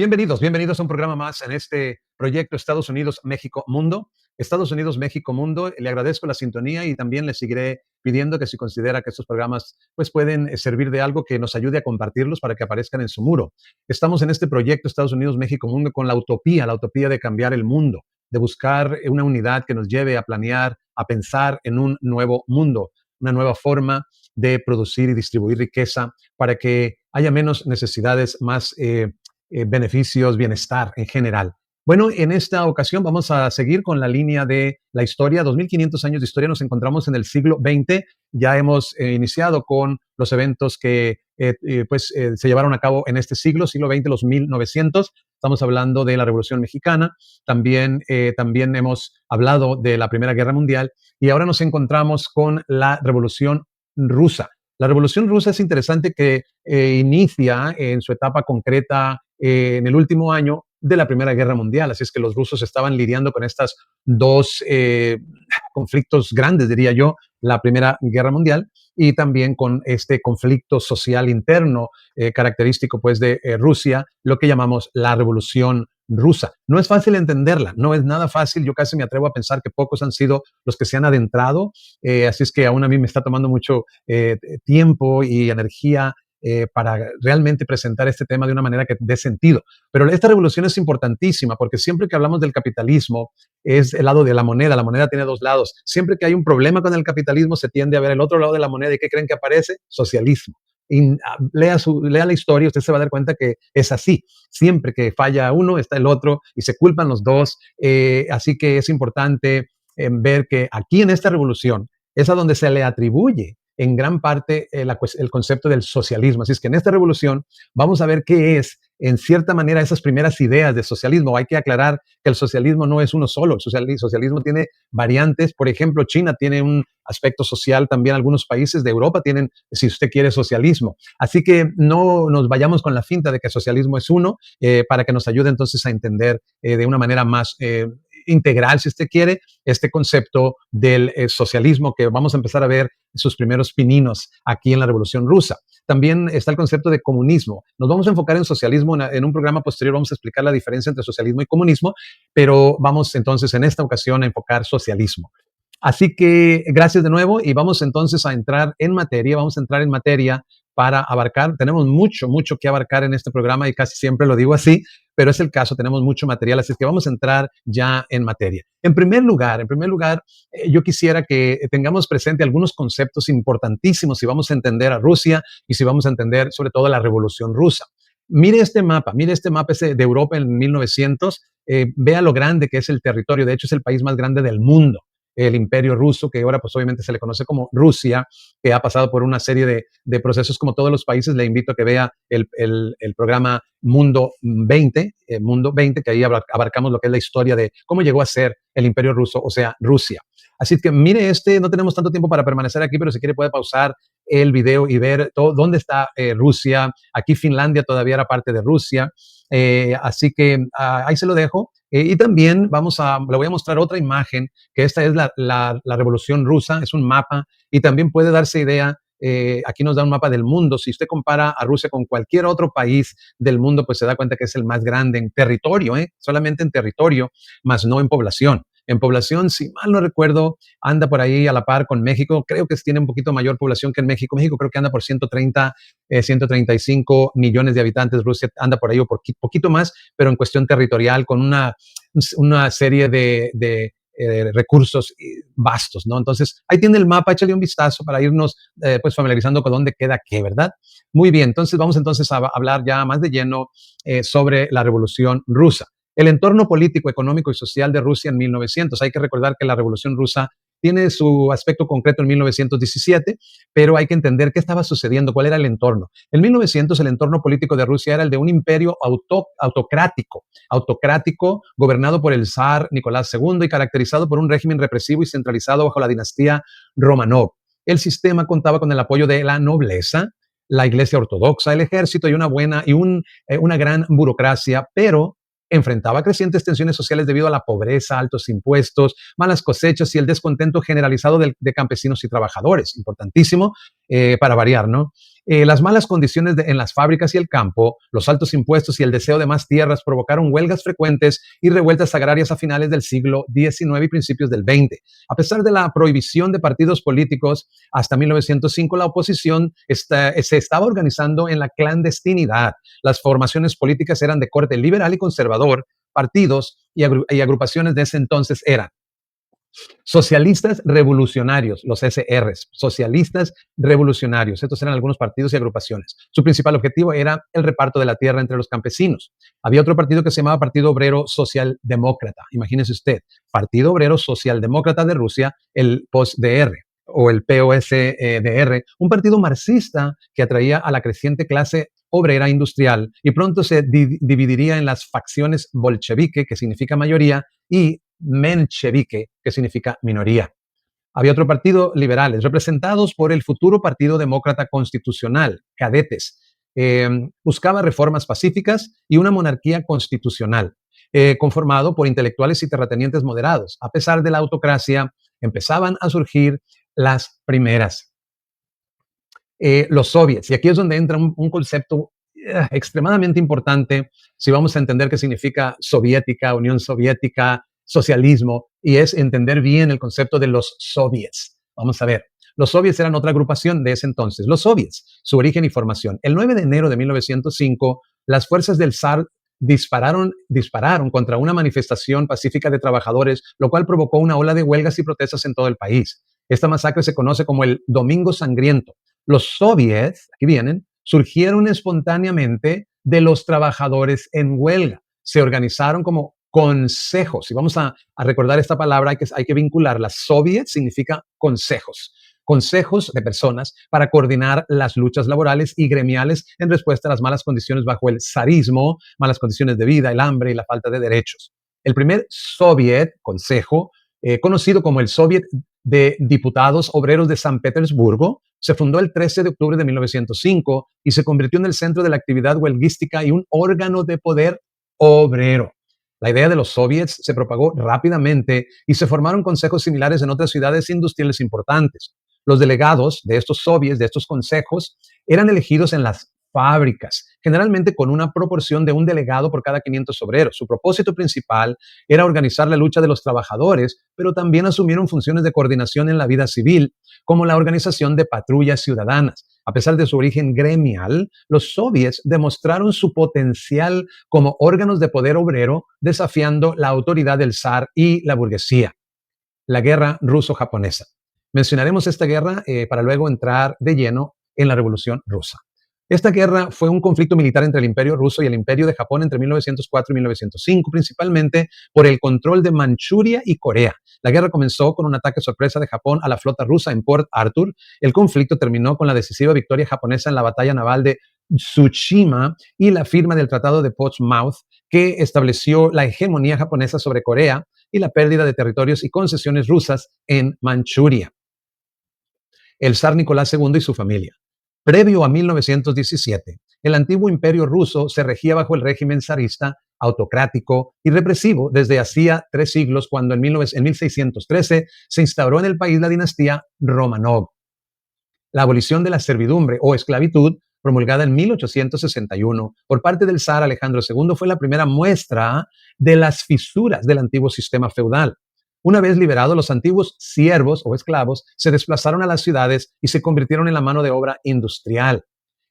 Bienvenidos a un programa más en este proyecto Estados Unidos, México, Mundo. Estados Unidos, México, Mundo. Le agradezco la sintonía y también le seguiré pidiendo que si considera que estos programas pues pueden servir de algo, que nos ayude a compartirlos para que aparezcan en su muro. Estamos en este proyecto Estados Unidos, México, Mundo con la utopía de cambiar el mundo, de buscar una unidad que nos lleve a planear, a pensar en un nuevo mundo, una nueva forma de producir y distribuir riqueza para que haya menos necesidades, más beneficios, bienestar en general. Bueno, en esta ocasión vamos a seguir con la línea de la historia. 2500 años de historia, nos encontramos en el siglo XX. Ya hemos iniciado con los eventos que se llevaron a cabo en este siglo XX, los 1900. Estamos hablando de la Revolución Mexicana. También hemos hablado de la Primera Guerra Mundial. Y ahora nos encontramos con la Revolución Rusa. La Revolución Rusa es interesante, que inicia en su etapa concreta en el último año de la Primera Guerra Mundial. Así es que los rusos estaban lidiando con estos dos conflictos grandes, diría yo, la Primera Guerra Mundial y también con este conflicto social interno característico pues de Rusia, lo que llamamos la Revolución Rusa. No es fácil entenderla, no es nada fácil. Yo casi me atrevo a pensar que pocos han sido los que se han adentrado, así es que aún a mí me está tomando mucho tiempo y energía para realmente presentar este tema de una manera que dé sentido. Pero esta revolución es importantísima porque siempre que hablamos del capitalismo es el lado de la moneda tiene dos lados. Siempre que hay un problema con el capitalismo se tiende a ver el otro lado de la moneda. ¿Y qué creen que aparece? Socialismo. Y lea la historia, usted se va a dar cuenta que es así. Siempre que falla uno, está el otro y se culpan los dos. Así que es importante ver que aquí en esta revolución es a donde se le atribuye en gran parte el concepto del socialismo. Así es que en esta revolución vamos a ver qué es, en cierta manera, esas primeras ideas de socialismo. Hay que aclarar que el socialismo no es uno solo. El socialismo tiene variantes. Por ejemplo, China tiene un aspecto social, también algunos países de Europa tienen, si usted quiere, socialismo. Así que no nos vayamos con la finta de que el socialismo es uno, para que nos ayude entonces a entender de una manera más integral, si usted quiere, este concepto del socialismo, que vamos a empezar a ver sus primeros pininos aquí en la Revolución Rusa. También está el concepto de comunismo. Nos vamos a enfocar en socialismo. En un programa posterior vamos a explicar la diferencia entre socialismo y comunismo, pero vamos entonces en esta ocasión a enfocar socialismo. Así que gracias de nuevo y vamos entonces a entrar en materia. Vamos a entrar en materia para abarcar. Tenemos mucho que abarcar en este programa y casi siempre lo digo así, pero es el caso, tenemos mucho material, así es que vamos a entrar ya en materia. En primer lugar, yo quisiera que tengamos presente algunos conceptos importantísimos si vamos a entender a Rusia y si vamos a entender sobre todo la Revolución Rusa. Mire este mapa ese de Europa en 1900, vea lo grande que es el territorio. De hecho es el país más grande del mundo, el Imperio Ruso, que ahora pues obviamente se le conoce como Rusia, que ha pasado por una serie de procesos como todos los países. Le invito a que vea el programa Mundo 20, que ahí abarcamos lo que es la historia de cómo llegó a ser el Imperio Ruso, o sea, Rusia. Así que mire no tenemos tanto tiempo para permanecer aquí, pero si quiere puede pausar el video y ver dónde está Rusia. Aquí Finlandia todavía era parte de Rusia. Así que ahí se lo dejo. Y también le voy a mostrar otra imagen, que esta es la Revolución Rusa, es un mapa, y también puede darse idea. Aquí nos da un mapa del mundo. Si usted compara a Rusia con cualquier otro país del mundo, pues se da cuenta que es el más grande en territorio, solamente en territorio, más no en población. En población, si mal no recuerdo, anda por ahí a la par con México. Creo que tiene un poquito mayor población que en México. México creo que anda por 135 millones de habitantes. Rusia anda por ahí o por poquito más, pero en cuestión territorial, con una serie de recursos vastos, ¿no? Entonces, ahí tiene el mapa, échale un vistazo para irnos pues familiarizando con dónde queda qué, ¿verdad? Muy bien, entonces vamos a hablar ya más de lleno sobre la Revolución Rusa. El entorno político, económico y social de Rusia en 1900. Hay que recordar que la Revolución Rusa tiene su aspecto concreto en 1917, pero hay que entender qué estaba sucediendo, cuál era el entorno. En 1900 el entorno político de Rusia era el de un imperio autocrático, gobernado por el zar Nicolás II y caracterizado por un régimen represivo y centralizado bajo la dinastía Romanov. El sistema contaba con el apoyo de la nobleza, la iglesia ortodoxa, el ejército y una gran burocracia, pero enfrentaba crecientes tensiones sociales debido a la pobreza, altos impuestos, malas cosechas y el descontento generalizado de campesinos y trabajadores. Importantísimo para variar, ¿no? Las malas condiciones en las fábricas y el campo, los altos impuestos y el deseo de más tierras provocaron huelgas frecuentes y revueltas agrarias a finales del siglo XIX y principios del XX. A pesar de la prohibición de partidos políticos, hasta 1905 la oposición se estaba organizando en la clandestinidad. Las formaciones políticas eran de corte liberal y conservador. Partidos y agrupaciones de ese entonces eran socialistas revolucionarios, los SRs, socialistas revolucionarios. Estos eran algunos partidos y agrupaciones. Su principal objetivo era el reparto de la tierra entre los campesinos. Había otro partido que se llamaba Partido Obrero Socialdemócrata. Imagínese usted, Partido Obrero Socialdemócrata de Rusia, el POSDR o el POSDR, un partido marxista que atraía a la creciente clase obrera industrial y pronto se dividiría en las facciones bolchevique, que significa mayoría, y menchevique, que significa minoría. Había otro partido, liberales, representados por el futuro Partido Demócrata Constitucional, cadetes. Buscaba reformas pacíficas y una monarquía constitucional, conformado por intelectuales y terratenientes moderados. A pesar de la autocracia, empezaban a surgir las primeras. Los soviets, y aquí es donde entra un concepto extremadamente importante si vamos a entender qué significa soviética, Unión Soviética, socialismo, y es entender bien el concepto de los soviets. Vamos a ver. Los soviets eran otra agrupación de ese entonces. Los soviets, su origen y formación. El 9 de enero de 1905, las fuerzas del zar dispararon contra una manifestación pacífica de trabajadores, lo cual provocó una ola de huelgas y protestas en todo el país. Esta masacre se conoce como el Domingo Sangriento. Los soviets, aquí vienen, surgieron espontáneamente de los trabajadores en huelga. Se organizaron como consejos. Y vamos a recordar esta palabra, hay que vincularla. Soviet significa consejos. Consejos de personas para coordinar las luchas laborales y gremiales en respuesta a las malas condiciones bajo el zarismo, malas condiciones de vida, el hambre y la falta de derechos. El primer soviet, consejo, conocido como el Soviet de Diputados Obreros de San Petersburgo, se fundó el 13 de octubre de 1905 y se convirtió en el centro de la actividad huelguística y un órgano de poder obrero. La idea de los soviets se propagó rápidamente y se formaron consejos similares en otras ciudades industriales importantes. Los delegados de estos soviets, de estos consejos, eran elegidos en las fábricas, generalmente con una proporción de un delegado por cada 500 obreros. Su propósito principal era organizar la lucha de los trabajadores, pero también asumieron funciones de coordinación en la vida civil, como la organización de patrullas ciudadanas. A pesar de su origen gremial, los soviets demostraron su potencial como órganos de poder obrero, desafiando la autoridad del zar y la burguesía. La guerra ruso-japonesa. Mencionaremos esta guerra para luego entrar de lleno en la Revolución Rusa. Esta guerra fue un conflicto militar entre el Imperio Ruso y el Imperio de Japón entre 1904 y 1905, principalmente por el control de Manchuria y Corea. La guerra comenzó con un ataque sorpresa de Japón a la flota rusa en Port Arthur. El conflicto terminó con la decisiva victoria japonesa en la batalla naval de Tsushima y la firma del Tratado de Portsmouth, que estableció la hegemonía japonesa sobre Corea y la pérdida de territorios y concesiones rusas en Manchuria. El zar Nicolás II y su familia. Previo a 1917, el antiguo imperio ruso se regía bajo el régimen zarista, autocrático y represivo desde hacía 3 siglos, cuando en 1613 se instauró en el país la dinastía Romanov. La abolición de la servidumbre o esclavitud, promulgada en 1861 por parte del zar Alejandro II, fue la primera muestra de las fisuras del antiguo sistema feudal. Una vez liberados, los antiguos siervos o esclavos se desplazaron a las ciudades y se convirtieron en la mano de obra industrial.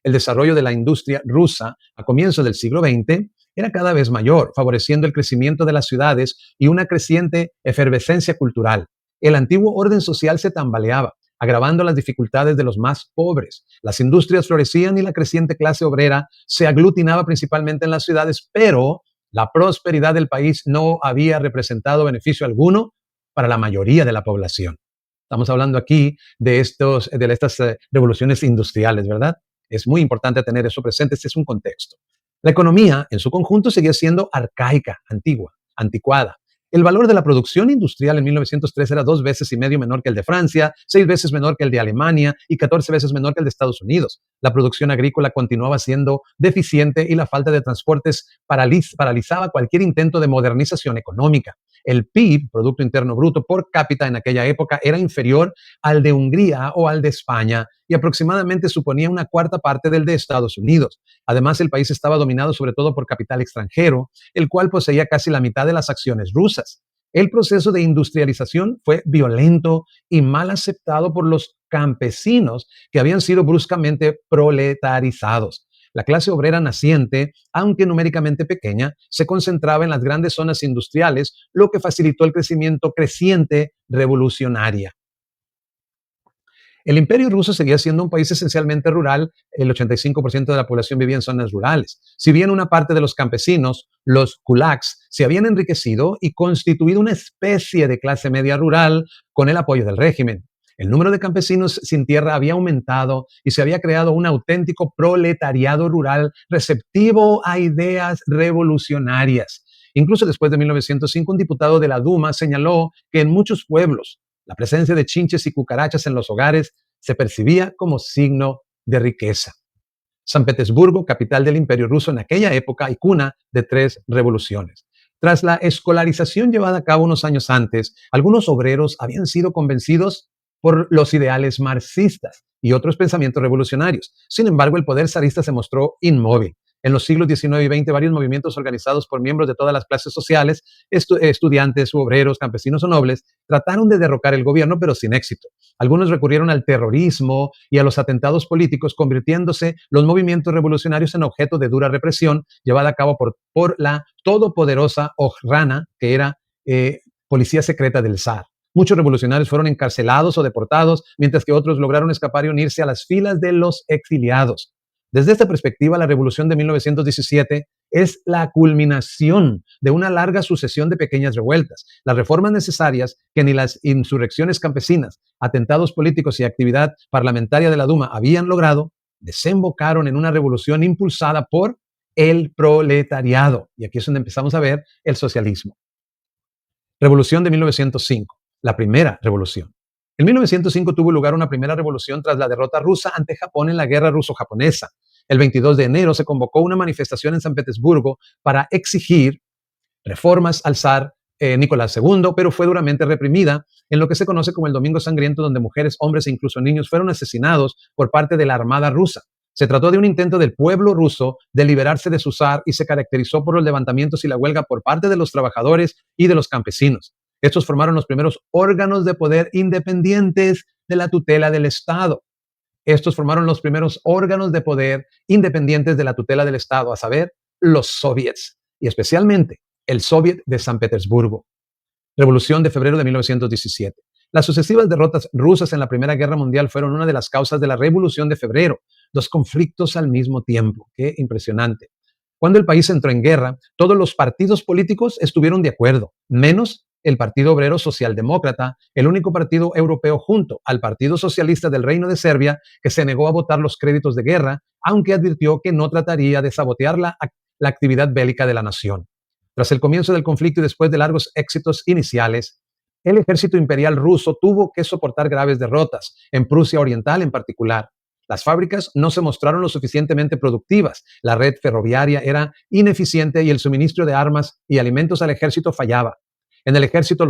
El desarrollo de la industria rusa a comienzos del siglo XX era cada vez mayor, favoreciendo el crecimiento de las ciudades y una creciente efervescencia cultural. El antiguo orden social se tambaleaba, agravando las dificultades de los más pobres. Las industrias florecían y la creciente clase obrera se aglutinaba principalmente en las ciudades, pero la prosperidad del país no había representado beneficio alguno para la mayoría de la población. Estamos hablando aquí de estas revoluciones industriales, ¿verdad? Es muy importante tener eso presente. Este es un contexto. La economía en su conjunto seguía siendo arcaica, antigua, anticuada. El valor de la producción industrial en 1903 era 2,5 veces menor que el de Francia, 6 veces menor que el de Alemania y 14 veces menor que el de Estados Unidos. La producción agrícola continuaba siendo deficiente y la falta de transportes paralizaba cualquier intento de modernización económica. El PIB, Producto Interno Bruto, por cápita en aquella época era inferior al de Hungría o al de España y aproximadamente suponía una cuarta parte del de Estados Unidos. Además, el país estaba dominado sobre todo por capital extranjero, el cual poseía casi la mitad de las acciones rusas. El proceso de industrialización fue violento y mal aceptado por los campesinos que habían sido bruscamente proletarizados. La clase obrera naciente, aunque numéricamente pequeña, se concentraba en las grandes zonas industriales, lo que facilitó el crecimiento creciente revolucionaria. El Imperio ruso seguía siendo un país esencialmente rural, el 85% de la población vivía en zonas rurales. Si bien una parte de los campesinos, los kulaks, se habían enriquecido y constituido una especie de clase media rural con el apoyo del régimen. El número de campesinos sin tierra había aumentado y se había creado un auténtico proletariado rural receptivo a ideas revolucionarias. Incluso después de 1905, un diputado de la Duma señaló que en muchos pueblos la presencia de chinches y cucarachas en los hogares se percibía como signo de riqueza. San Petersburgo, capital del Imperio Ruso en aquella época y cuna de tres revoluciones. Tras la escolarización llevada a cabo unos años antes, algunos obreros habían sido convencidos por los ideales marxistas y otros pensamientos revolucionarios. Sin embargo, el poder zarista se mostró inmóvil. En los siglos XIX y XX, varios movimientos organizados por miembros de todas las clases sociales, estudiantes, obreros, campesinos o nobles, trataron de derrocar el gobierno, pero sin éxito. Algunos recurrieron al terrorismo y a los atentados políticos, convirtiéndose los movimientos revolucionarios en objeto de dura represión llevada a cabo por la todopoderosa Okhrana, que era policía secreta del zar. Muchos revolucionarios fueron encarcelados o deportados, mientras que otros lograron escapar y unirse a las filas de los exiliados. Desde esta perspectiva, la revolución de 1917 es la culminación de una larga sucesión de pequeñas revueltas. Las reformas necesarias que ni las insurrecciones campesinas, atentados políticos y actividad parlamentaria de la Duma habían logrado, desembocaron en una revolución impulsada por el proletariado. Y aquí es donde empezamos a ver el socialismo. Revolución de 1905, la primera revolución. En 1905 tuvo lugar una primera revolución tras la derrota rusa ante Japón en la guerra ruso-japonesa. El 22 de enero se convocó una manifestación en San Petersburgo para exigir reformas al zar Nicolás II, pero fue duramente reprimida en lo que se conoce como el Domingo Sangriento, donde mujeres, hombres e incluso niños fueron asesinados por parte de la Armada rusa. Se trató de un intento del pueblo ruso de liberarse de su zar y se caracterizó por los levantamientos y la huelga por parte de los trabajadores y de los campesinos. Estos formaron los primeros órganos de poder independientes de la tutela del Estado. Estos formaron los primeros órganos de poder independientes de la tutela del Estado, a saber, los soviets, y especialmente el Soviet de San Petersburgo. Revolución de febrero de 1917. Las sucesivas derrotas rusas en la Primera Guerra Mundial fueron una de las causas de la Revolución de febrero. Dos conflictos al mismo tiempo. Qué impresionante. Cuando el país entró en guerra, todos los partidos políticos estuvieron de acuerdo, menos el Partido Obrero Socialdemócrata, el único partido europeo junto al Partido Socialista del Reino de Serbia, que se negó a votar los créditos de guerra, aunque advirtió que no trataría de sabotear la actividad bélica de la nación. Tras el comienzo del conflicto y después de largos éxitos iniciales, el ejército imperial ruso tuvo que soportar graves derrotas, en Prusia Oriental en particular. Las fábricas no se mostraron lo suficientemente productivas, la red ferroviaria era ineficiente y el suministro de armas y alimentos al ejército fallaba. En el ejército,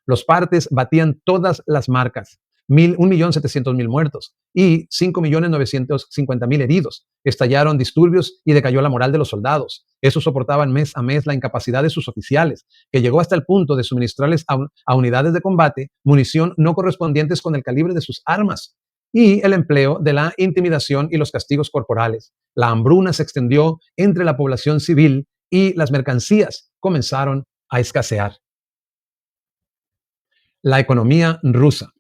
los partes batían todas las marcas. 1.700.000 muertos y 5.950.000 heridos. Estallaron disturbios y decayó la moral de los soldados. Esos soportaban mes a mes la incapacidad de sus oficiales, que llegó hasta el punto de suministrarles a unidades de combate munición no correspondientes con el calibre de sus armas y el empleo de la intimidación y los castigos corporales. La hambruna se extendió entre la población civil y las mercancías comenzaron a escasear. La economía rusa.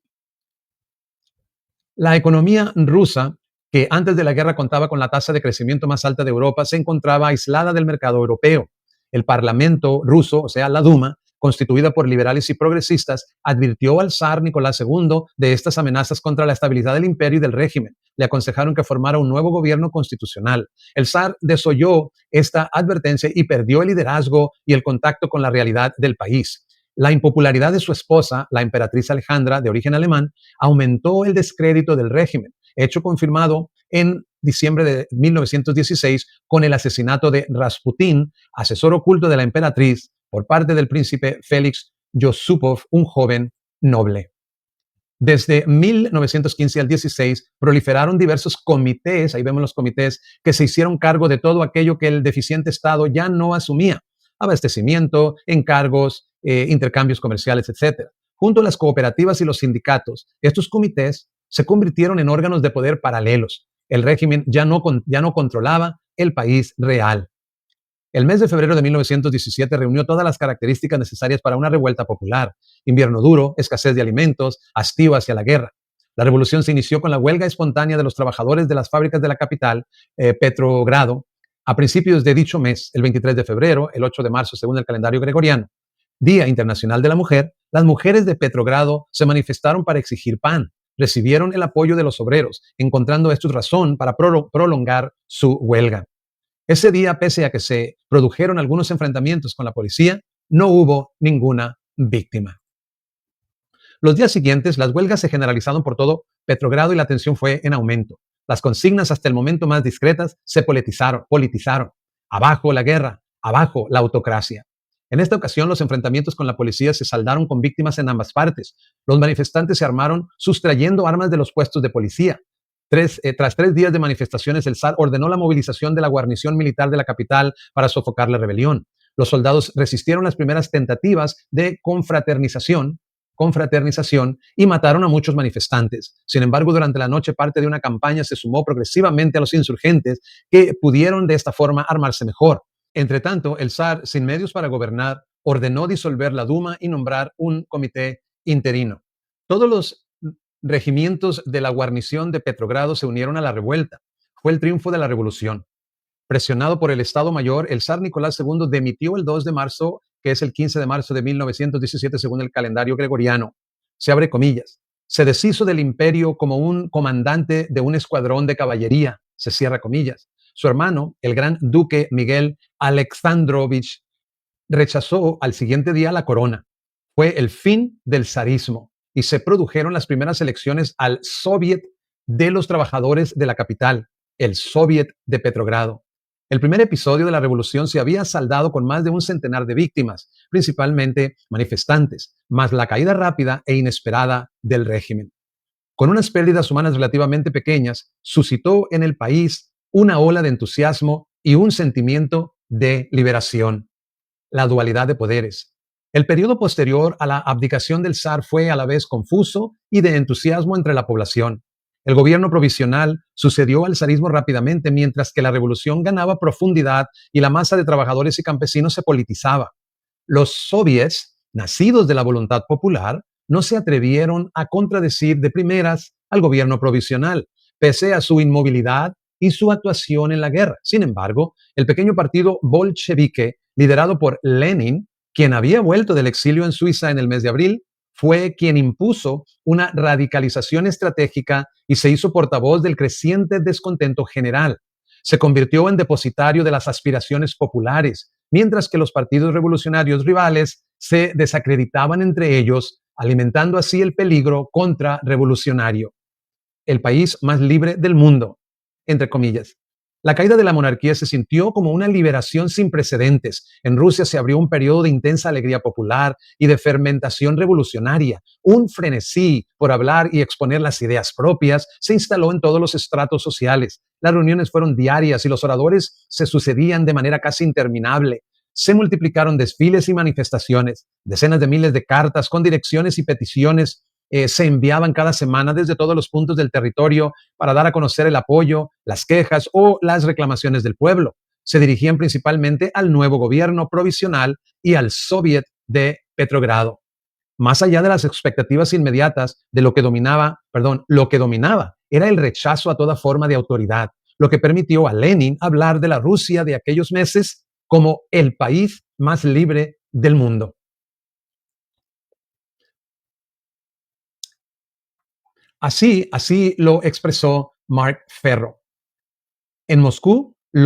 La economía rusa, que antes de la guerra contaba con la tasa de crecimiento más alta de Europa, se encontraba aislada del mercado europeo. El Parlamento ruso, o sea, la Duma, constituida por liberales y progresistas, advirtió al zar Nicolás II de estas amenazas contra la estabilidad del imperio y del régimen. Le aconsejaron que formara un nuevo gobierno constitucional. El zar desoyó esta advertencia y perdió el liderazgo y el contacto con la realidad del país. La impopularidad de su esposa, la emperatriz Alejandra, de origen alemán, aumentó el descrédito del régimen, hecho confirmado en diciembre de 1916 con el asesinato de Rasputín, asesor oculto de la emperatriz, por parte del príncipe Félix Yusupov, un joven noble. Desde 1915 al 16 proliferaron diversos comités, ahí vemos los comités, que se hicieron cargo de todo aquello que el deficiente Estado ya no asumía: abastecimiento, encargos, intercambios comerciales, etcétera. Junto a las cooperativas y los sindicatos, estos comités se convirtieron en órganos de poder paralelos. El régimen ya no controlaba el país real. El mes de febrero de 1917 reunió todas las características necesarias para una revuelta popular: invierno duro, escasez de alimentos, hastío hacia la guerra. La revolución se inició con la huelga espontánea de los trabajadores de las fábricas de la capital, Petrogrado, a principios de dicho mes, el 23 de febrero, el 8 de marzo según el calendario gregoriano, Día Internacional de la Mujer. Las mujeres de Petrogrado se manifestaron para exigir pan. Recibieron el apoyo de los obreros, encontrando estos razón para prolongar su huelga. Ese día, pese a que se produjeron algunos enfrentamientos con la policía, no hubo ninguna víctima. Los días siguientes, las huelgas se generalizaron por todo Petrogrado y la tensión fue en aumento. Las consignas, hasta el momento más discretas, se politizaron. Abajo la guerra, abajo la autocracia. En esta ocasión, los enfrentamientos con la policía se saldaron con víctimas en ambas partes. Los manifestantes se armaron sustrayendo armas de los puestos de policía. Tras 3 días de manifestaciones, el zar ordenó la movilización de la guarnición militar de la capital para sofocar la rebelión. Los soldados resistieron las primeras tentativas de confraternización y mataron a muchos manifestantes. Sin embargo, durante la noche, parte de una campaña se sumó progresivamente a los insurgentes, que pudieron de esta forma armarse mejor. Entre tanto, el zar, sin medios para gobernar, ordenó disolver la Duma y nombrar un comité interino. Todos los regimientos de la guarnición de Petrogrado se unieron a la revuelta. Fue el triunfo de la revolución. Presionado por el Estado Mayor, el zar Nicolás II dimitió el 2 de marzo, que es el 15 de marzo de 1917 según el calendario gregoriano. Se abre comillas. Se deshizo del imperio como un comandante de un escuadrón de caballería. Se cierra comillas. Su hermano, el gran duque Miguel Alexandrovich, rechazó al siguiente día la corona. Fue el fin del zarismo y se produjeron las primeras elecciones al Soviet de los trabajadores de la capital, el Soviet de Petrogrado. El primer episodio de la revolución se había saldado con más de un centenar de víctimas, principalmente manifestantes, más la caída rápida e inesperada del régimen. Con unas pérdidas humanas relativamente pequeñas, suscitó en el país una ola de entusiasmo y un sentimiento de liberación. La dualidad de poderes. El periodo posterior a la abdicación del zar fue a la vez confuso y de entusiasmo entre la población. El gobierno provisional sucedió al zarismo rápidamente, mientras que la revolución ganaba profundidad y la masa de trabajadores y campesinos se politizaba. Los soviets, nacidos de la voluntad popular, no se atrevieron a contradecir de primeras al gobierno provisional, pese a su inmovilidad y su actuación en la guerra. Sin embargo, el pequeño partido bolchevique, liderado por Lenin, quien había vuelto del exilio en Suiza en el mes de abril, fue quien impuso una radicalización estratégica y se hizo portavoz del creciente descontento general. Se convirtió en depositario de las aspiraciones populares, mientras que los partidos revolucionarios rivales se desacreditaban entre ellos, alimentando así el peligro contrarrevolucionario. El país más libre del mundo, entre comillas. La caída de la monarquía se sintió como una liberación sin precedentes. En Rusia se abrió un periodo de intensa alegría popular y de fermentación revolucionaria. Un frenesí por hablar y exponer las ideas propias se instaló en todos los estratos sociales. Las reuniones fueron diarias y los oradores se sucedían de manera casi interminable. Se multiplicaron desfiles y manifestaciones. Decenas de miles de cartas con direcciones y peticiones se enviaban cada semana desde todos los puntos del territorio para dar a conocer el apoyo, las quejas o las reclamaciones del pueblo. Se dirigían principalmente al nuevo gobierno provisional y al Soviet de Petrogrado. Más allá de las expectativas inmediatas de lo que dominaba era el rechazo a toda forma de autoridad, lo que permitió a Lenin hablar de la Rusia de aquellos meses como el país más libre del mundo. Así lo expresó Mark Ferro. En Moscú, en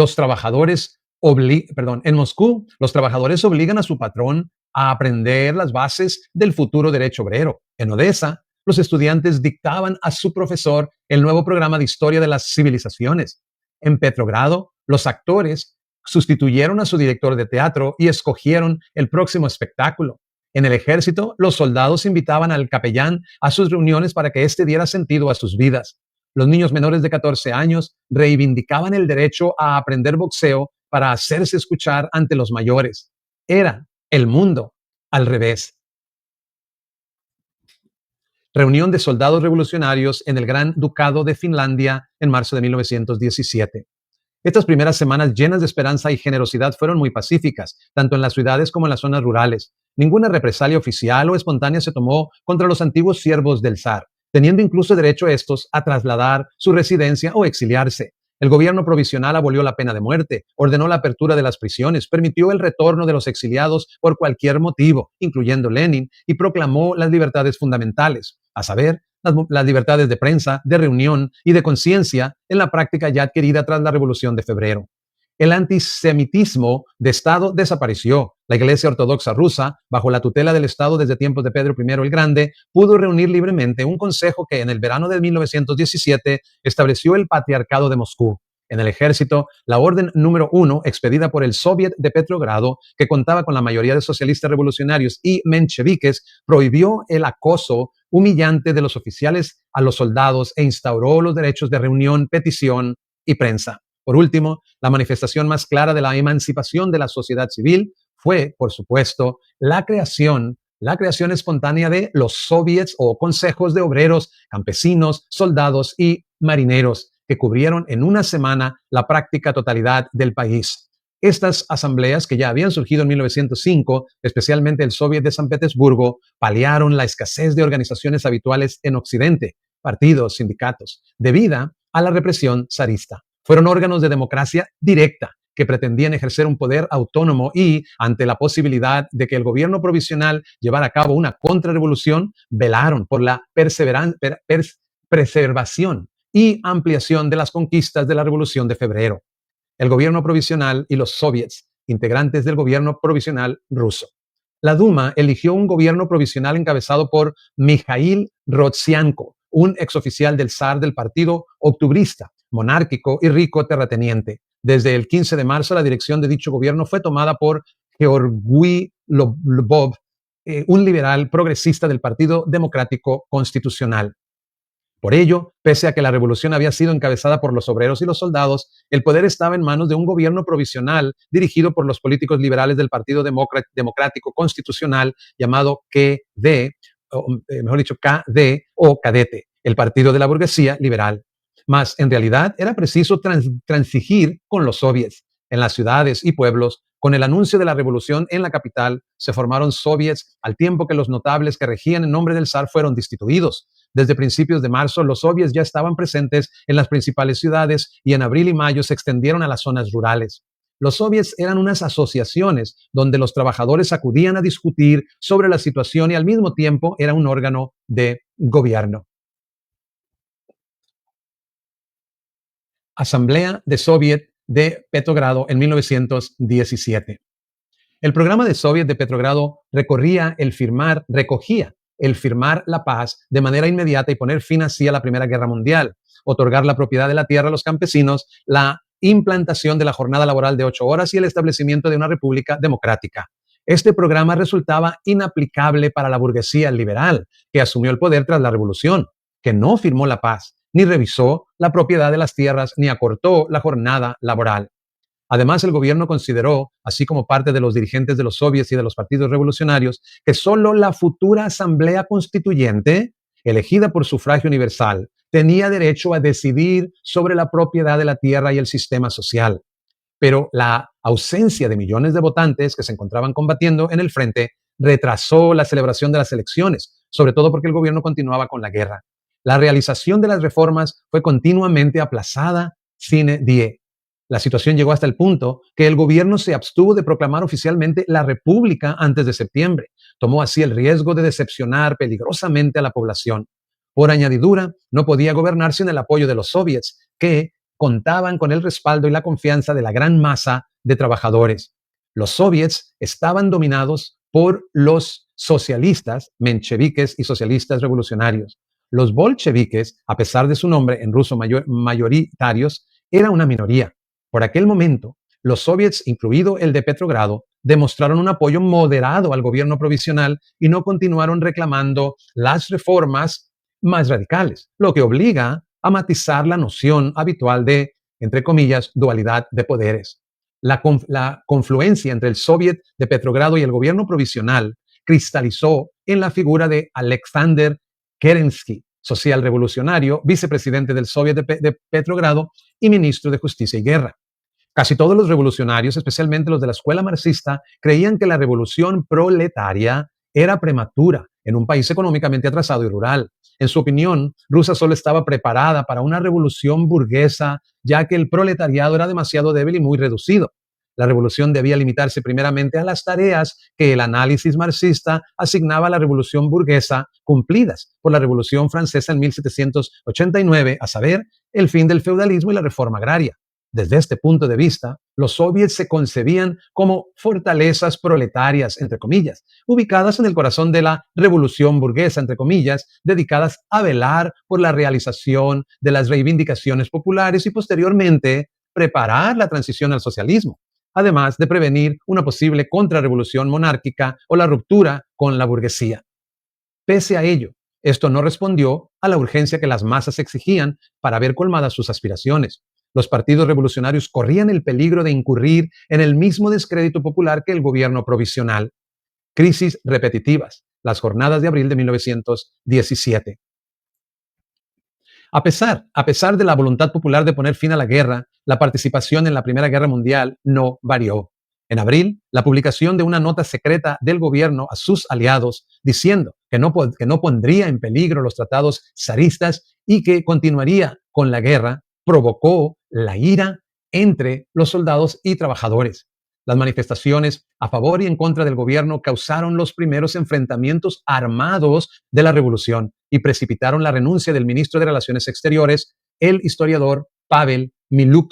Moscú, los trabajadores obligan a su patrón a aprender las bases del futuro derecho obrero. En Odessa, los estudiantes dictaban a su profesor el nuevo programa de historia de las civilizaciones. En Petrogrado, los actores sustituyeron a su director de teatro y escogieron el próximo espectáculo. En el ejército, los soldados invitaban al capellán a sus reuniones para que éste diera sentido a sus vidas. Los niños menores de 14 años reivindicaban el derecho a aprender boxeo para hacerse escuchar ante los mayores. Era el mundo al revés. Reunión de soldados revolucionarios en el Gran Ducado de Finlandia en marzo de 1917. Estas primeras semanas llenas de esperanza y generosidad fueron muy pacíficas, tanto en las ciudades como en las zonas rurales. Ninguna represalia oficial o espontánea se tomó contra los antiguos siervos del zar, teniendo incluso derecho estos a trasladar su residencia o exiliarse. El gobierno provisional abolió la pena de muerte, ordenó la apertura de las prisiones, permitió el retorno de los exiliados por cualquier motivo, incluyendo Lenin, y proclamó las libertades fundamentales, a saber, las libertades de prensa, de reunión y de conciencia, en la práctica ya adquirida tras la Revolución de Febrero. El antisemitismo de Estado desapareció. La Iglesia Ortodoxa rusa, bajo la tutela del Estado desde tiempos de Pedro I el Grande, pudo reunir libremente un consejo que en el verano de 1917 estableció el Patriarcado de Moscú. En el ejército, la orden número 1, expedida por el Soviet de Petrogrado, que contaba con la mayoría de socialistas revolucionarios y mencheviques, prohibió el acoso humillante de los oficiales a los soldados e instauró los derechos de reunión, petición y prensa. Por último, la manifestación más clara de la emancipación de la sociedad civil fue, por supuesto, la creación espontánea de los soviets o consejos de obreros, campesinos, soldados y marineros, que cubrieron en una semana la práctica totalidad del país. Estas asambleas, que ya habían surgido en 1905, especialmente el Soviet de San Petersburgo, paliaron la escasez de organizaciones habituales en Occidente, partidos, sindicatos, debida a la represión zarista. Fueron órganos de democracia directa que pretendían ejercer un poder autónomo y, ante la posibilidad de que el gobierno provisional llevara a cabo una contrarrevolución, velaron por la preservación y ampliación de las conquistas de la Revolución de Febrero. El gobierno provisional y los soviets, integrantes del gobierno provisional ruso. La Duma eligió un gobierno provisional encabezado por Mikhail Rodzianko, un exoficial del zar del partido octubrista, monárquico y rico terrateniente. Desde el 15 de marzo, la dirección de dicho gobierno fue tomada por Georgy Lvov, un liberal progresista del Partido Democrático Constitucional. Por ello, pese a que la revolución había sido encabezada por los obreros y los soldados, el poder estaba en manos de un gobierno provisional dirigido por los políticos liberales del Partido Democrático Constitucional llamado KD, mejor dicho, KD o Cadete, el Partido de la Burguesía Liberal. Mas, en realidad, era preciso transigir con los soviets. En las ciudades y pueblos, con el anuncio de la revolución en la capital, se formaron soviets al tiempo que los notables que regían en nombre del zar fueron destituidos. Desde principios de marzo, los soviets ya estaban presentes en las principales ciudades y en abril y mayo se extendieron a las zonas rurales. Los soviets eran unas asociaciones donde los trabajadores acudían a discutir sobre la situación y al mismo tiempo era un órgano de gobierno. Asamblea de Soviet de Petrogrado en 1917. El programa de Soviet de Petrogrado recogía el firmar la paz de manera inmediata y poner fin así a la Primera Guerra Mundial, otorgar la propiedad de la tierra a los campesinos, la implantación de la jornada laboral de 8 horas y el establecimiento de una república democrática. Este programa resultaba inaplicable para la burguesía liberal, que asumió el poder tras la revolución, que no firmó la paz, ni revisó la propiedad de las tierras, ni acortó la jornada laboral. Además, el gobierno consideró, así como parte de los dirigentes de los soviets y de los partidos revolucionarios, que solo la futura Asamblea Constituyente, elegida por sufragio universal, tenía derecho a decidir sobre la propiedad de la tierra y el sistema social. Pero la ausencia de millones de votantes que se encontraban combatiendo en el frente retrasó la celebración de las elecciones, sobre todo porque el gobierno continuaba con la guerra. La realización de las reformas fue continuamente aplazada sine die. La situación llegó hasta el punto que el gobierno se abstuvo de proclamar oficialmente la República antes de septiembre. Tomó así el riesgo de decepcionar peligrosamente a la población. Por añadidura, no podía gobernar sin el apoyo de los soviets, que contaban con el respaldo y la confianza de la gran masa de trabajadores. Los soviets estaban dominados por los socialistas, mencheviques y socialistas revolucionarios. Los bolcheviques, a pesar de su nombre en ruso mayoritarios, era una minoría. Por aquel momento, los soviets, incluido el de Petrogrado, demostraron un apoyo moderado al gobierno provisional y no continuaron reclamando las reformas más radicales, lo que obliga a matizar la noción habitual de, entre comillas, dualidad de poderes. La confluencia entre el soviet de Petrogrado y el gobierno provisional cristalizó en la figura de Alexander Kerensky, social revolucionario, vicepresidente del soviet de Petrogrado y ministro de Justicia y Guerra. Casi todos los revolucionarios, especialmente los de la escuela marxista, creían que la revolución proletaria era prematura en un país económicamente atrasado y rural. En su opinión, Rusia solo estaba preparada para una revolución burguesa, ya que el proletariado era demasiado débil y muy reducido. La revolución debía limitarse primeramente a las tareas que el análisis marxista asignaba a la revolución burguesa, cumplidas por la Revolución Francesa en 1789, a saber, el fin del feudalismo y la reforma agraria. Desde este punto de vista, los soviets se concebían como fortalezas proletarias, entre comillas, ubicadas en el corazón de la revolución burguesa, entre comillas, dedicadas a velar por la realización de las reivindicaciones populares y posteriormente preparar la transición al socialismo, además de prevenir una posible contrarrevolución monárquica o la ruptura con la burguesía. Pese a ello, esto no respondió a la urgencia que las masas exigían para ver colmadas sus aspiraciones. Los partidos revolucionarios corrían el peligro de incurrir en el mismo descrédito popular que el gobierno provisional. Crisis repetitivas. Las jornadas de abril de 1917. A pesar de la voluntad popular de poner fin a la guerra, la participación en la Primera Guerra Mundial no varió. En abril, la publicación de una nota secreta del gobierno a sus aliados diciendo que no pondría en peligro los tratados zaristas y que continuaría con la guerra provocó la ira entre los soldados y trabajadores. Las manifestaciones a favor y en contra del gobierno causaron los primeros enfrentamientos armados de la revolución y precipitaron la renuncia del ministro de Relaciones Exteriores, el historiador Pavel Miliukov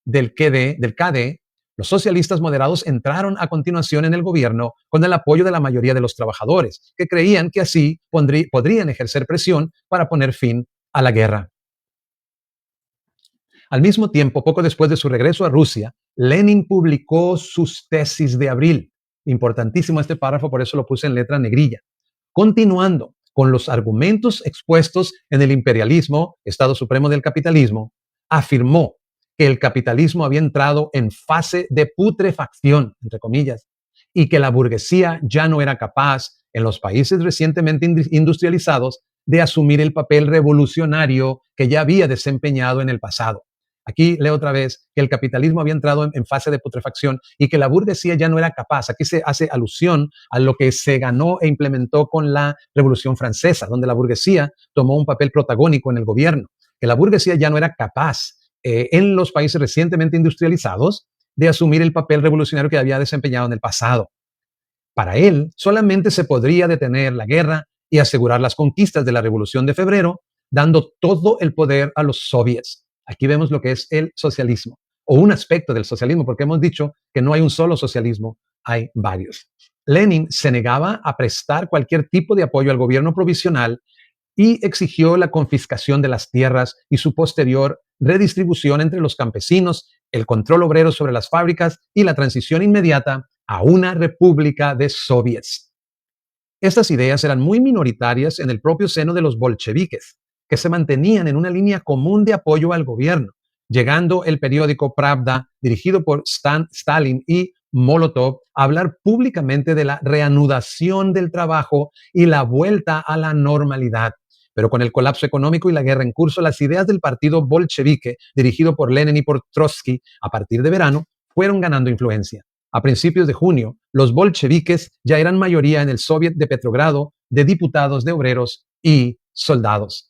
del KD. Los socialistas moderados entraron a continuación en el gobierno con el apoyo de la mayoría de los trabajadores, que creían que así podrían ejercer presión para poner fin a la guerra. Al mismo tiempo, poco después de su regreso a Rusia, Lenin publicó sus tesis de abril. Importantísimo este párrafo, por eso lo puse en letra negrilla. Continuando con los argumentos expuestos en el imperialismo, Estado Supremo del Capitalismo, afirmó que el capitalismo había entrado en fase de putrefacción, entre comillas, y que la burguesía ya no era capaz, en los países recientemente industrializados, de asumir el papel revolucionario que ya había desempeñado en el pasado. Aquí leo otra vez que el capitalismo había entrado en fase de putrefacción y que la burguesía ya no era capaz. Aquí se hace alusión a lo que se ganó e implementó con la Revolución Francesa, donde la burguesía tomó un papel protagónico en el gobierno, que la burguesía ya no era capaz en los países recientemente industrializados de asumir el papel revolucionario que había desempeñado en el pasado. Para él, solamente se podría detener la guerra y asegurar las conquistas de la Revolución de Febrero, dando todo el poder a los soviets. Aquí vemos lo que es el socialismo, o un aspecto del socialismo, porque hemos dicho que no hay un solo socialismo, hay varios. Lenin se negaba a prestar cualquier tipo de apoyo al gobierno provisional y exigió la confiscación de las tierras y su posterior redistribución entre los campesinos, el control obrero sobre las fábricas y la transición inmediata a una república de soviets. Estas ideas eran muy minoritarias en el propio seno de los bolcheviques, que se mantenían en una línea común de apoyo al gobierno, llegando el periódico Pravda, dirigido por Stalin y Molotov, a hablar públicamente de la reanudación del trabajo y la vuelta a la normalidad. Pero con el colapso económico y la guerra en curso, las ideas del partido bolchevique, dirigido por Lenin y por Trotsky, a partir de verano, fueron ganando influencia. A principios de junio, los bolcheviques ya eran mayoría en el Soviet de Petrogrado de diputados, de obreros y soldados.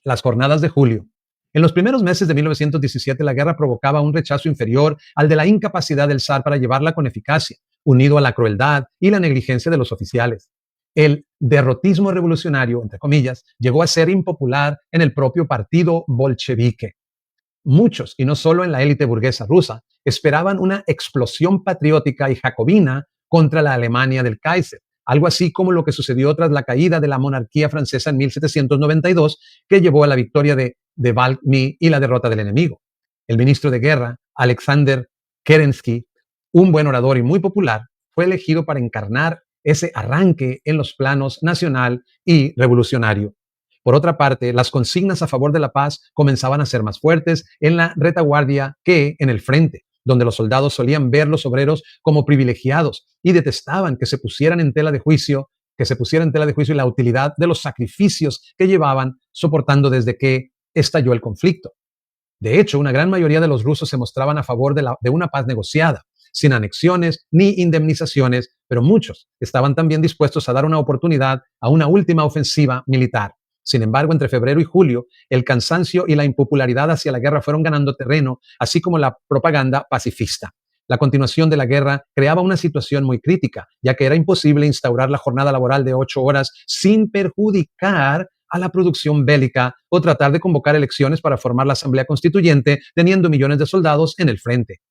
Las jornadas de julio. En los primeros meses de 1917, la guerra provocaba un rechazo inferior al de la incapacidad del zar para llevarla con eficacia, unido a la crueldad y la negligencia de los oficiales. El derrotismo revolucionario, entre comillas, llegó a ser impopular en el propio partido bolchevique. Muchos, y no solo en la élite burguesa rusa, esperaban una explosión patriótica y jacobina contra la Alemania del Kaiser, algo así como lo que sucedió tras la caída de la monarquía francesa en 1792, que llevó a la victoria de Valmy y la derrota del enemigo. El ministro de Guerra, Alexander Kerensky, un buen orador y muy popular, fue elegido para encarnar ese arranque en los planos nacional y revolucionario. Por otra parte, las consignas a favor de la paz comenzaban a ser más fuertes en la retaguardia que en el frente, donde los soldados solían ver los obreros como privilegiados y detestaban que se pusieran en tela de juicio, la utilidad de los sacrificios que llevaban soportando desde que estalló el conflicto. De hecho, una gran mayoría de los rusos se mostraban a favor de una paz negociada, sin anexiones ni indemnizaciones, pero muchos estaban también dispuestos a dar una oportunidad a una última ofensiva militar. Sin embargo, entre febrero y julio, el cansancio y la impopularidad hacia la guerra fueron ganando terreno, así como la propaganda pacifista. La continuación de la guerra creaba una situación muy crítica, ya que era imposible instaurar la jornada laboral de 8 horas sin perjudicar a la producción bélica o tratar de convocar elecciones para formar la Asamblea Constituyente, teniendo millones de soldados en el frente.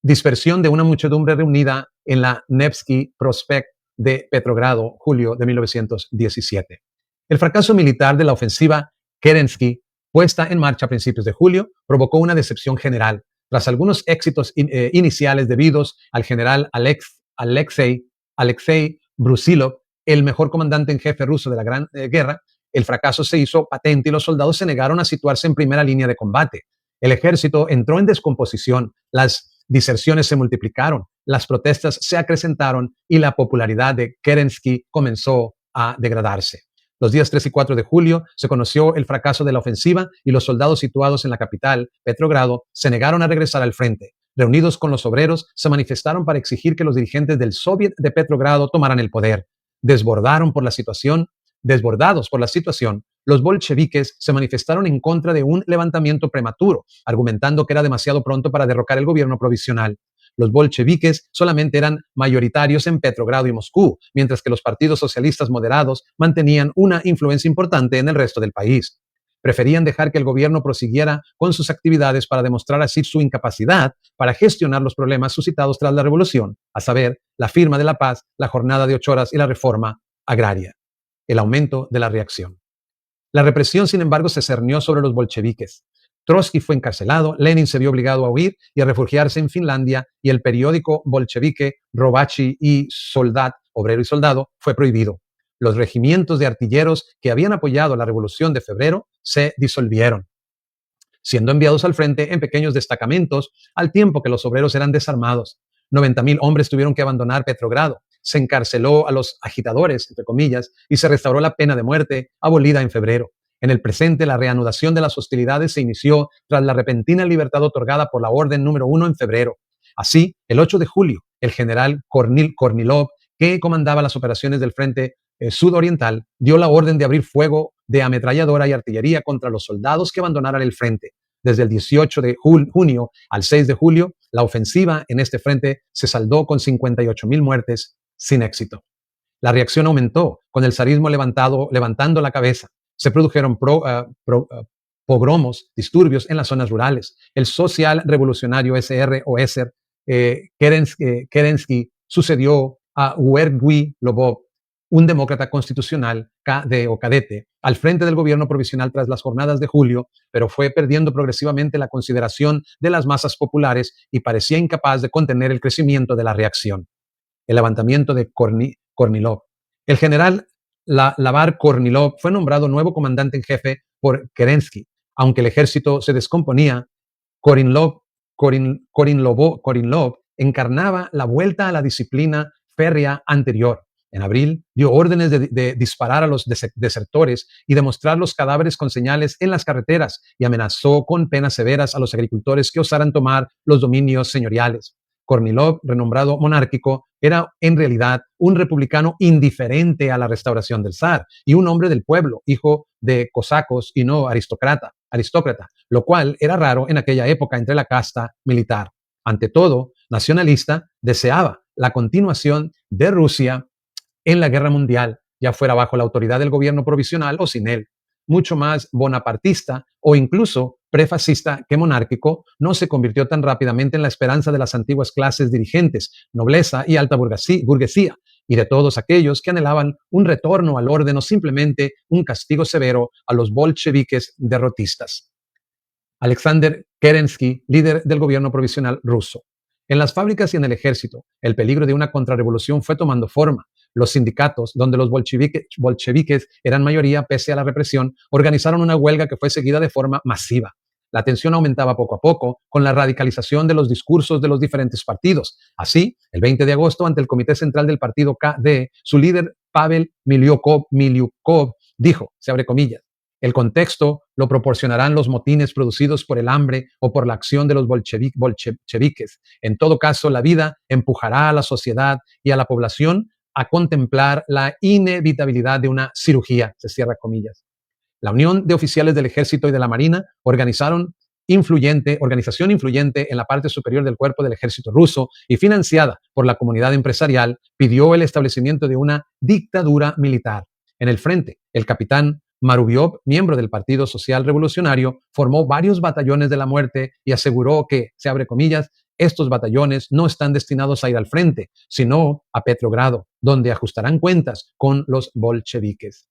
Dispersión de una muchedumbre reunida en la Nevsky Prospekt de Petrogrado, julio de 1917. El fracaso militar de la ofensiva Kerensky, puesta en marcha a principios de julio, provocó una decepción general. Tras algunos éxitos iniciales debidos al general Alexei Brusilov, el mejor comandante en jefe ruso de la Gran Guerra, el fracaso se hizo patente y los soldados se negaron a situarse en primera línea de combate. El ejército entró en descomposición, las diserciones se multiplicaron, las protestas se acrecentaron y la popularidad de Kerensky comenzó a degradarse. Los días 3 y 4 de julio se conoció el fracaso de la ofensiva y los soldados situados en la capital, Petrogrado, se negaron a regresar al frente. Reunidos con los obreros, se manifestaron para exigir que los dirigentes del Soviet de Petrogrado tomaran el poder. Desbordados por la situación, los bolcheviques se manifestaron en contra de un levantamiento prematuro, argumentando que era demasiado pronto para derrocar el gobierno provisional. Los bolcheviques solamente eran mayoritarios en Petrogrado y Moscú, mientras que los partidos socialistas moderados mantenían una influencia importante en el resto del país. Preferían dejar que el gobierno prosiguiera con sus actividades para demostrar así su incapacidad para gestionar los problemas suscitados tras la revolución, a saber, la firma de la paz, la jornada de 8 horas y la reforma agraria. El aumento de la reacción. La represión, sin embargo, se cernió sobre los bolcheviques. Trotsky fue encarcelado, Lenin se vio obligado a huir y a refugiarse en Finlandia, y el periódico bolchevique Robachi y Soldat, Obrero y Soldado, fue prohibido. Los regimientos de artilleros que habían apoyado la revolución de febrero se disolvieron, siendo enviados al frente en pequeños destacamentos, al tiempo que los obreros eran desarmados. 90,000 hombres tuvieron que abandonar Petrogrado. Se encarceló a los agitadores, entre comillas, y se restauró la pena de muerte, abolida en febrero. En el presente, la reanudación de las hostilidades se inició tras la repentina libertad otorgada por la Orden número 1 en febrero. Así, el 8 de julio, el general Kornilov, que comandaba las operaciones del frente sudoriental, dio la orden de abrir fuego de ametralladora y artillería contra los soldados que abandonaran el frente. Desde el 18 de junio al 6 de julio, la ofensiva en este frente se saldó con 58,000 muertes sin éxito. La reacción aumentó, con el zarismo levantando la cabeza. Se produjeron pogromos, disturbios en las zonas rurales. El social revolucionario SR o ESER Kerensky sucedió a Georgy Lobov, un demócrata constitucional cadete, al frente del gobierno provisional tras las jornadas de julio, pero fue perdiendo progresivamente la consideración de las masas populares y parecía incapaz de contener el crecimiento de la reacción. El levantamiento de Kornilov. El general Lavar Kornilov fue nombrado nuevo comandante en jefe por Kerensky. Aunque el ejército se descomponía, Kornilov encarnaba la vuelta a la disciplina férrea anterior. En abril, dio órdenes de disparar a los desertores y de mostrar los cadáveres con señales en las carreteras, y amenazó con penas severas a los agricultores que osaran tomar los dominios señoriales. Kornilov, renombrado monárquico, era en realidad un republicano indiferente a la restauración del zar y un hombre del pueblo, hijo de cosacos y no aristócrata, lo cual era raro en aquella época entre la casta militar. Ante todo, nacionalista, deseaba la continuación de Rusia en la guerra mundial, ya fuera bajo la autoridad del gobierno provisional o sin él. Mucho más bonapartista o incluso prefascista que monárquico, no se convirtió tan rápidamente en la esperanza de las antiguas clases dirigentes, nobleza y alta burguesía, y de todos aquellos que anhelaban un retorno al orden o simplemente un castigo severo a los bolcheviques derrotistas. Alexander Kerensky, líder del gobierno provisional ruso. En las fábricas y en el ejército, el peligro de una contrarrevolución fue tomando forma. Los sindicatos, donde los bolcheviques eran mayoría pese a la represión, organizaron una huelga que fue seguida de forma masiva. La tensión aumentaba poco a poco con la radicalización de los discursos de los diferentes partidos. Así, el 20 de agosto, ante el Comité Central del Partido KD, su líder Pavel Milyukov dijo, se abre comillas, el contexto lo proporcionarán los motines producidos por el hambre o por la acción de los bolcheviques. En todo caso, la vida empujará a la sociedad y a la población a contemplar la inevitabilidad de una cirugía, se cierra comillas. La Unión de Oficiales del Ejército y de la Marina organización influyente en la parte superior del cuerpo del ejército ruso y financiada por la comunidad empresarial, pidió el establecimiento de una dictadura militar. En el frente, el capitán Marubiov, miembro del Partido Social Revolucionario, formó varios batallones de la muerte y aseguró que, se abre comillas, estos batallones no están destinados a ir al frente, sino a Petrogrado, donde ajustarán cuentas con los bolcheviques.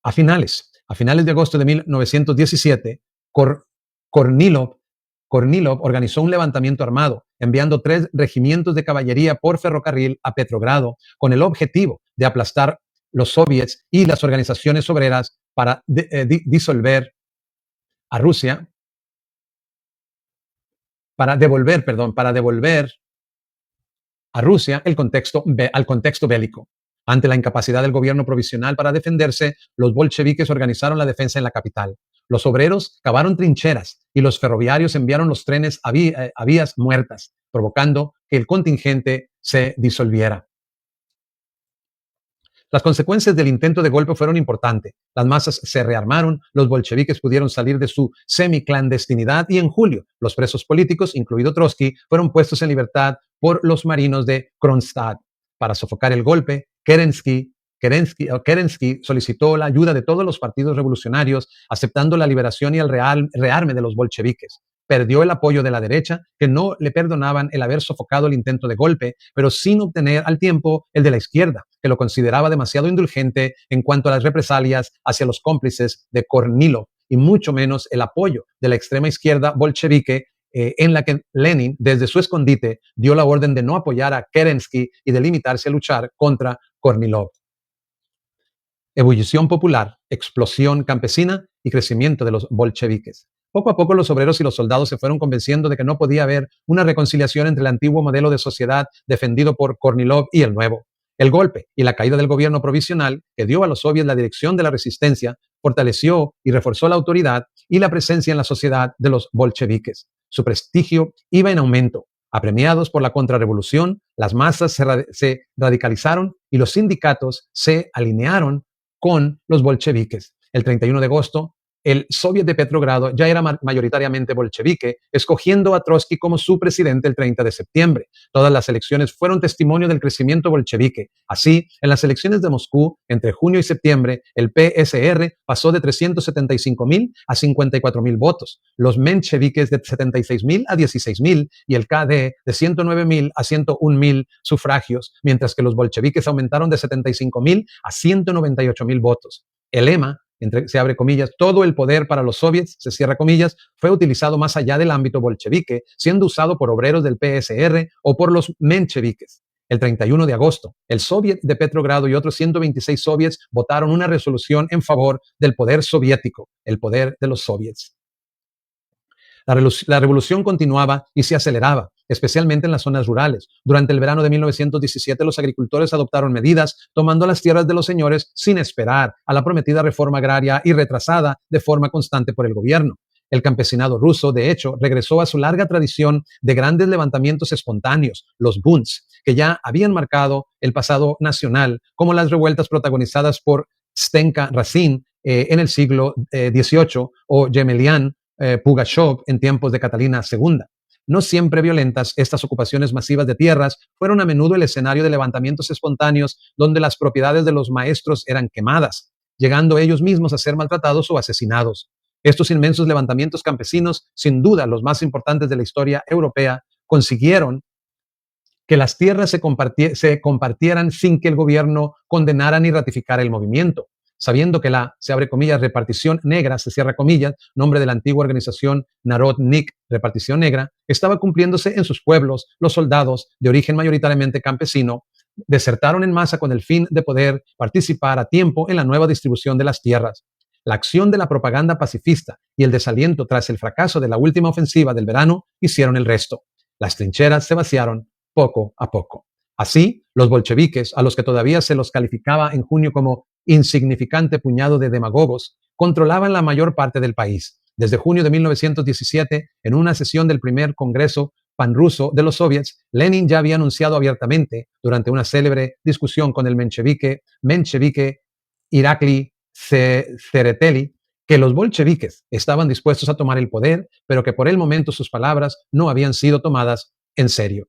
A finales de agosto de 1917, Kornilov organizó un levantamiento armado, enviando 3 regimientos de caballería por ferrocarril a Petrogrado con el objetivo de aplastar los soviets y las organizaciones obreras para disolver a Rusia, para devolver a Rusia al contexto bélico. Ante la incapacidad del gobierno provisional para defenderse, los bolcheviques organizaron la defensa en la capital. Los obreros cavaron trincheras y los ferroviarios enviaron los trenes a vías muertas, provocando que el contingente se disolviera. Las consecuencias del intento de golpe fueron importantes. Las masas se rearmaron, los bolcheviques pudieron salir de su semiclandestinidad y en julio los presos políticos, incluido Trotsky, fueron puestos en libertad por los marinos de Kronstadt. Para sofocar el golpe, Kerensky solicitó la ayuda de todos los partidos revolucionarios, aceptando la liberación y el rearme de los bolcheviques. Perdió el apoyo de la derecha, que no le perdonaban el haber sofocado el intento de golpe, pero sin obtener al tiempo el de la izquierda, que lo consideraba demasiado indulgente en cuanto a las represalias hacia los cómplices de Kornilov, y mucho menos el apoyo de la extrema izquierda bolchevique, en la que Lenin, desde su escondite, dio la orden de no apoyar a Kerensky y de limitarse a luchar contra Kornilov. Ebullición popular, explosión campesina y crecimiento de los bolcheviques. Poco a poco los obreros y los soldados se fueron convenciendo de que no podía haber una reconciliación entre el antiguo modelo de sociedad defendido por Kornilov y el nuevo. El golpe y la caída del gobierno provisional, que dio a los soviets la dirección de la resistencia, fortaleció y reforzó la autoridad y la presencia en la sociedad de los bolcheviques. Su prestigio iba en aumento. Apremiados por la contrarrevolución, las masas se radicalizaron y los sindicatos se alinearon con los bolcheviques. El 31 de agosto, el Soviet de Petrogrado ya era mayoritariamente bolchevique, escogiendo a Trotsky como su presidente el 30 de septiembre. Todas las elecciones fueron testimonio del crecimiento bolchevique. Así, en las elecciones de Moscú, entre junio y septiembre, el PSR pasó de 375.000 a 54.000 votos, los mencheviques de 76.000 a 16.000 y el KD de 109.000 a 101.000 sufragios, mientras que los bolcheviques aumentaron de 75.000 a 198.000 votos. El lema, se abre comillas, todo el poder para los soviets, se cierra comillas, fue utilizado más allá del ámbito bolchevique, siendo usado por obreros del PSR o por los mencheviques. El 31 de agosto, el Soviet de Petrogrado y otros 126 soviets votaron una resolución en favor del poder soviético, el poder de los soviets. La revolución continuaba y se aceleraba, especialmente en las zonas rurales. Durante el verano de 1917, los agricultores adoptaron medidas tomando las tierras de los señores sin esperar a la prometida reforma agraria y retrasada de forma constante por el gobierno. El campesinado ruso, de hecho, regresó a su larga tradición de grandes levantamientos espontáneos, los bunts, que ya habían marcado el pasado nacional, como las revueltas protagonizadas por Stenka Razin en el siglo XVIII o Yemelyan Pugachov en tiempos de Catalina II. No siempre violentas, estas ocupaciones masivas de tierras fueron a menudo el escenario de levantamientos espontáneos donde las propiedades de los maestros eran quemadas, llegando ellos mismos a ser maltratados o asesinados. Estos inmensos levantamientos campesinos, sin duda los más importantes de la historia europea, consiguieron que las tierras se compartieran sin que el gobierno condenara ni ratificara el movimiento. sabiendo que la, se abre comillas, repartición negra, se cierra comillas, nombre de la antigua organización Narodnik, repartición negra, estaba cumpliéndose en sus pueblos, los soldados, de origen mayoritariamente campesino, desertaron en masa con el fin de poder participar a tiempo en la nueva distribución de las tierras. La acción de la propaganda pacifista y el desaliento tras el fracaso de la última ofensiva del verano hicieron el resto. Las trincheras se vaciaron poco a poco. Así, los bolcheviques, a los que todavía se los calificaba en junio como insignificante puñado de demagogos, controlaban la mayor parte del país. Desde junio de 1917, en una sesión del primer Congreso panruso de los soviets, Lenin ya había anunciado abiertamente, durante una célebre discusión con el menchevique Irakli Tsereteli, que los bolcheviques estaban dispuestos a tomar el poder, pero que por el momento sus palabras no habían sido tomadas en serio.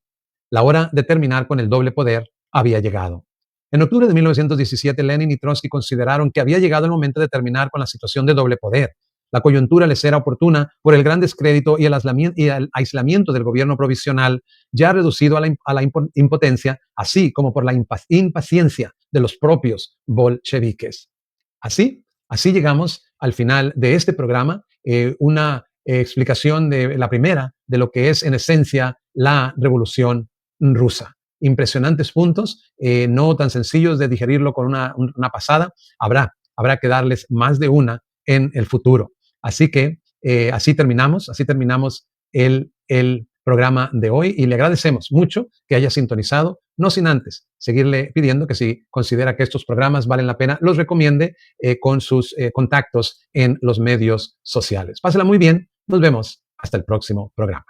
La hora de terminar con el doble poder había llegado. En octubre de 1917, Lenin y Trotsky consideraron que había llegado el momento de terminar con la situación de doble poder. La coyuntura les era oportuna por el gran descrédito y el aislamiento del gobierno provisional, ya reducido a la impotencia, así como por la impaciencia de los propios bolcheviques. Así llegamos al final de este programa, una explicación de la primera de lo que es en esencia la revolución rusa. Impresionantes puntos, no tan sencillos de digerirlo con una pasada. Habrá que darles más de una en el futuro. Así que así terminamos el programa de hoy y le agradecemos mucho que haya sintonizado, no sin antes seguirle pidiendo que si considera que estos programas valen la pena, los recomiende con sus contactos en los medios sociales. Pásela muy bien, nos vemos hasta el próximo programa.